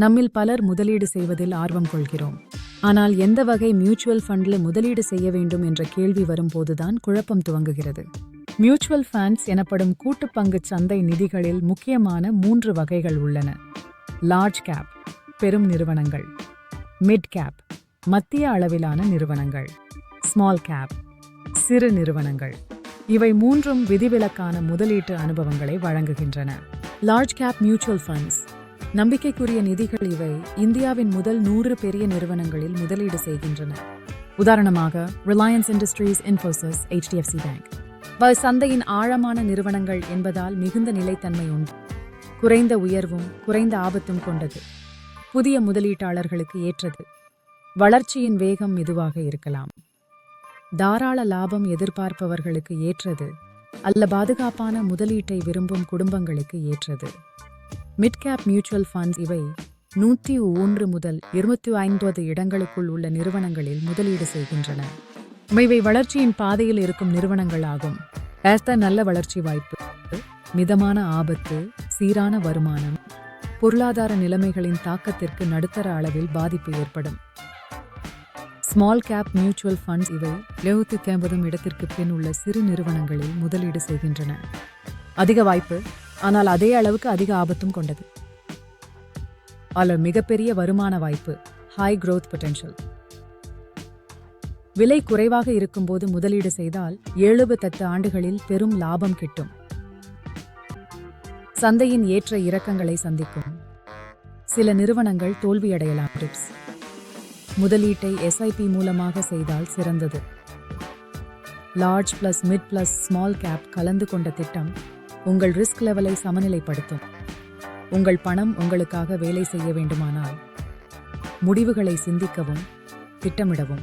நம்மில் பலர் முதலீடு செய்வதில் ஆர்வம் கொள்கிறோம். ஆனால் எந்த வகை மியூச்சுவல் ஃபண்ட்ல முதலீடு செய்ய வேண்டும் என்ற கேள்வி வரும்போதுதான் குழப்பம் துவங்குகிறது. மியூச்சுவல் ஃபண்ட்ஸ் எனப்படும் கூட்டுப் பங்குச் சந்தை நிதிகளில் முக்கியமான 3 வகைகள் உள்ளன. லார்ஜ் கேப் பெரும் நிறுவனங்கள், மிட் கேப் மத்திய அளவிலான நிறுவனங்கள், ஸ்மால் கேப் சிறு நிறுவனங்கள். இவை 3ம் விதிவிலக்கான முதலீட்டு அனுபவங்களை வழங்குகின்றன. லார்ஜ் கேப் மியூச்சுவல் ஃபண்ட்ஸ் நம்பிக்கைக்குரிய நிதிகள். இவை இந்தியாவின் முதல் 100 பெரிய நிறுவனங்களில் முதலீடு செய்கின்றன. உதாரணமாக Reliance industries, Infosys, HDFC bank. சந்தையின் ஆழமான நிறுவனங்கள் என்பதால் மிகுந்த நிலைத்தன்மை உண்டு. குறைந்த உயர்வும் குறைந்த ஆபத்தும் கொண்டது. புதிய முதலீட்டாளர்களுக்கு ஏற்றது. வளர்ச்சியின் வேகம் மெதுவாக இருக்கலாம். தாராள லாபம் எதிர்பார்ப்பவர்களுக்கு ஏற்றது அல்ல பாதுகாப்பான முதலீட்டை விரும்பும் குடும்பங்களுக்கு ஏற்றது. மிட் கேப் மியூச்சுவல் ஃபண்ட்ஸ் இவை 101 முதல் 250 இடங்களுக்குள் உள்ள நிறுவனங்களில் முதலீடு செய்கின்றன. இவை வளர்ச்சியின் பாதையில் இருக்கும் நிறுவனங்கள் ஆகும். நல்ல வளர்ச்சி வாய்ப்பு, மிதமான ஆபத்து, சீரான வருமானம், பொருளாதார நிலைமைகளின் தாக்கத்திற்கு நடுத்தர அளவில் பாதிப்பு ஏற்படும். ஸ்மால் கேப் மியூச்சுவல் ஃபண்ட்ஸ் இவை 70 இடத்திற்கு பின் உள்ள சிறு நிறுவனங்களில் முதலீடு செய்கின்றன. அதிக வாய்ப்பு, ஆனால் அதே அளவுக்கு அதிக ஆபத்தும் கொண்டது. மிகப்பெரிய வருமான வாய்ப்பு, ஹை growth potential. விலை குறைவாக இருக்கும்போது முதலீடு செய்தால் 7-10 ஆண்டுகளில் பெரும் லாபம் கிட்டும். சந்தையின் ஏற்ற இறக்கங்களை சந்திக்கும். சில நிறுவனங்கள் தோல்வியடையலாம். டிப்ஸ்: முதலீட்டை SIP மூலமாக செய்தால் சிறந்தது. Large plus mid plus small cap கலந்து கொண்ட திட்டம் உங்கள் ரிஸ்க் லெவலை சமநிலைப்படுத்தும். உங்கள் பணம் உங்களுக்காக வேலை செய்ய வேண்டுமானால் முடிவுகளை சிந்திக்கவும் திட்டமிடவும்.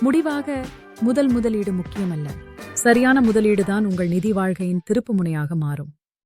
முடிவாக முதலீடு முக்கியமல்ல. சரியான முதலீடுதான் உங்கள் நிதி வாழ்க்கையின் திருப்புமுனையாக மாறும்.